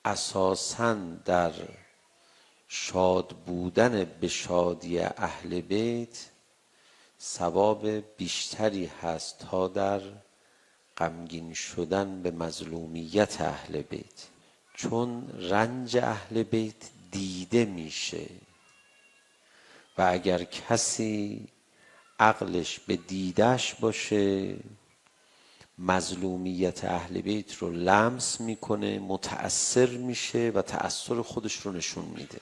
اساساً در شاد بودن به شادی اهل بیت ثواب بیشتری هست تا در غمگین شدن به مظلومیت اهل بیت، چون رنج اهل بیت دیده میشه و اگر کسی عقلش به دیدش باشه مظلومیت اهل بیت رو لمس میکنه، متأثر میشه و تأثیر خودش رو نشون میده.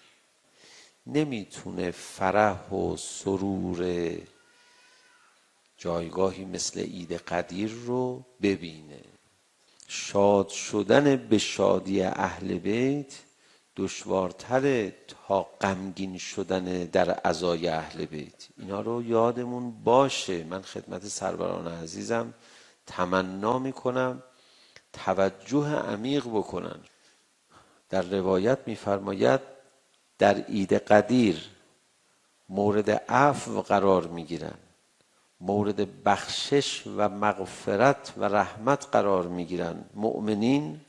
نمیتونه فرح و سرور جایگاهی مثل عید قدیر رو ببینه. شاد شدن به شادی اهل بیت دشوارتره تا غمگین شدن در عزای اهل بیت. اینا رو یادمون باشه. من خدمت سروران عزیزم تمنا میکنم توجه عمیق بکنن. در روایت میفرماید در عید قدیر مورد عفو قرار میگیرن، مورد بخشش و مغفرت و رحمت قرار میگیرن مؤمنین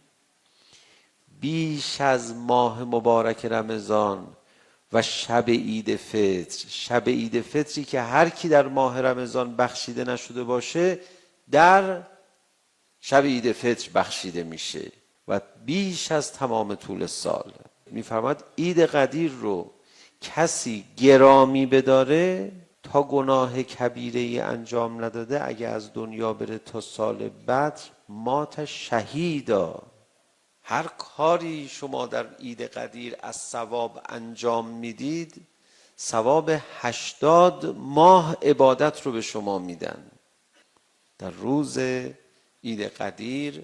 بیش از ماه مبارک رمضان و شب عید فطر. شب عید فطری که هر کی در ماه رمضان بخشیده نشده باشه در شب عید فطر بخشیده میشه و بیش از تمام طول سال. میفرماد عید قدیر رو کسی گرامی بداره تا گناه کبیره انجام نداده اگه از دنیا بره تا سال بعد مات شهیدا. هر کاری شما در عید قدیر از ثواب انجام میدید ثواب 80 ماه عبادت رو به شما میدن. در روز عید قدیر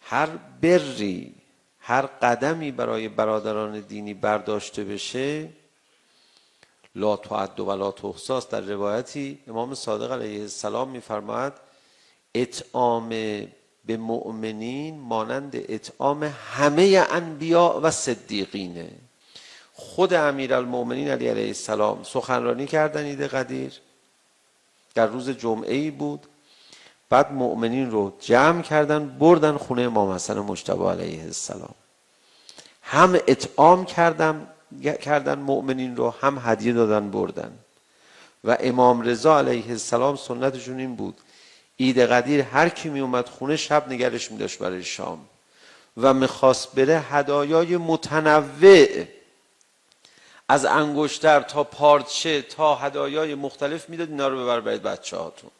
هر بری، هر قدمی برای برادران دینی برداشته بشه لا تعد و لا تحصی. در روایتی امام صادق علیه السلام میفرماید اطعام به مؤمنین مانند اطعام همه انبیاء و صدیقینه. خود امیرالمؤمنین علی علیه السلام سخنرانی کردن عید قدیر، در روز جمعه‌ای بود، بعد مؤمنین رو جمع کردن بردن خونه امام حسن مجتبی علیه السلام، هم اطعام کردن مؤمنین رو، هم هدیه دادن بردن. و امام رضا علیه السلام سنتشون این بود عید قدیر هر کی می اومد خونه شب نگرش می داشت برای شام و میخواست بره هدایای متنوع از انگشتر تا پارچه تا هدایای مختلف میداد، اینا رو ببر برای بچه هاتون.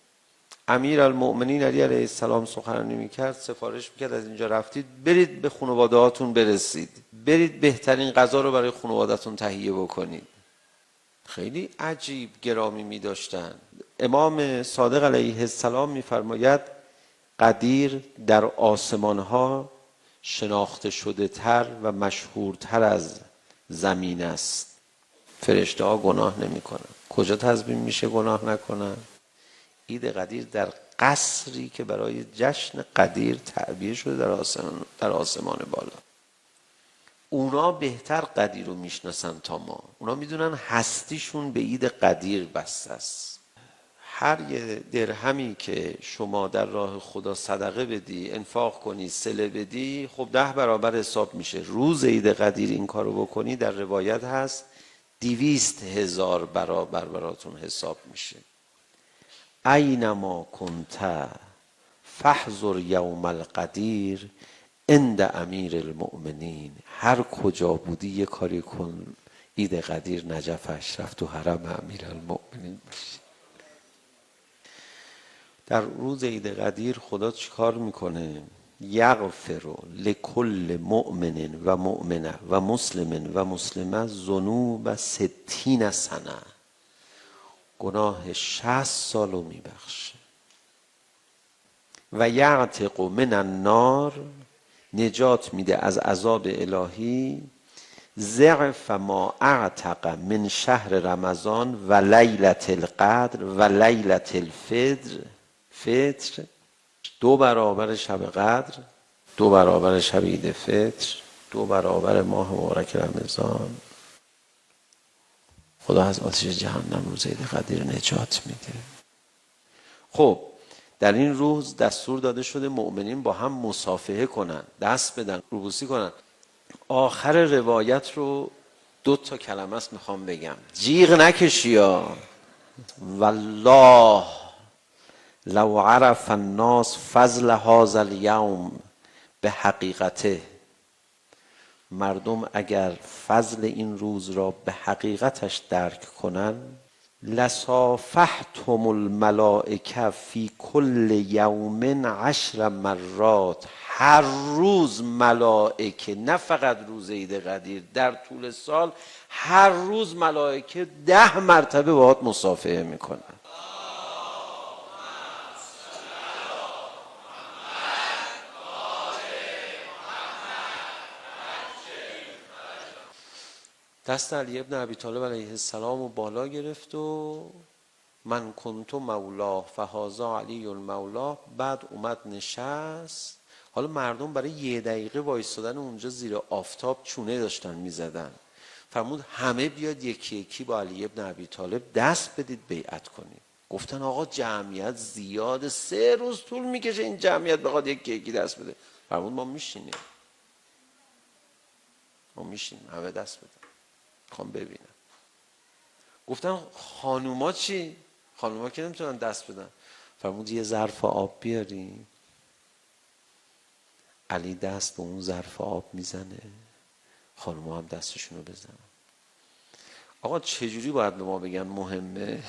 امیرالمؤمنین علی علیه السلام سخنرانی میکرد، سفارش میکرد از اینجا رفتید برید به خانواده هاتون برسید، برید بهترین غذا رو برای خانواده‌تون تهیه بکنید. خیلی عجیب گرامی می‌داشتن. امام صادق علیه السلام می‌فرماید قدیر در آسمان‌ها شناخته شده تر و مشهورتر از زمین است. فرشته‌ها گناه نمی‌کنن. کجا تضمین میشه گناه نکنن؟ عید قدیر در قصری که برای جشن قدیر تعبیه شده در آسمان بالا. اونا بهتر قدیر رو میشناسن تا ما. اونا میدونن هستیشون به عید قدیر بسته است. هر یه درهمی که شما در راه خدا صدقه بدی، انفاق کنی، صله بدی، خب 10 برابر حساب میشه. روز عید قدیر این کارو بکنی در روایت هست 200,000 برابر براتون حساب میشه. اینما کنت فاحذر یوم القدیر عند امیر المؤمنین. هر کجا بودی یه کاری کن عید قدیر نجف اشرف تو حرم امیر المؤمنین باشی. در روز عید قدیر خدا چیکار میکنه؟ یغفر لکل مؤمن و مؤمنه و مسلم و مسلمه ذنوب 60 سنه. گناه 60 سالو میبخشه. و یعتق من النار، نجات میده از عذاب الهی، ضعف ما اعتق من شهر رمضان و لیلة القدر و لیلة الفطر. 2 برابر شب قدر، 2 برابر شب عید فطر، 2 برابر ماه مبارک رمضان. خدا از آتش جهنم روز عید قدیر نجات میده. خب در این روز دستور داده شده مؤمنین با هم مصافحه کنن، دست بدن، روبوسی کنن. آخر روایت رو 2 کلمه است میخوام بگم، جیغ نکشی ها. والله لو عرف الناس فضل هذا اليوم به حقیقته، مردم اگر فضل این روز را به حقیقتش درک کنن، لصافحتم الملائکه فی کل یوم 10 مرات، هر روز ملائکه، نه فقط روز عید قدیر، در طول سال هر روز ملائکه 10 مرتبه باهات مصافحه میکنن. دست علی ابن ابی طالب علیه السلام رو بالا گرفت و من کنت مولاه فهذا علی المولاه. بعد اومد نشست. حالا مردم برای 1 دقیقه وایستادن اونجا زیر آفتاب چونه داشتن میزدن. فرمود همه بیاد یکی یکی با علی ابن ابی طالب دست بدید بیعت کنید. گفتن آقا جمعیت زیاد، 3 روز طول میکشه این جمعیت بخواد یکی یکی دست بده. فرمود ما میشینیم، همه دست بدن، میخوام ببینم. گفتن خانوما چی؟ خانوما که نمیتونن دست بدن. فرمود یه ظرف آب بیاریم. علی دست به اون ظرف آب میزنه، خانوما هم دستشون رو بزنن. آقا چجوری باید به ما بگن مهمه؟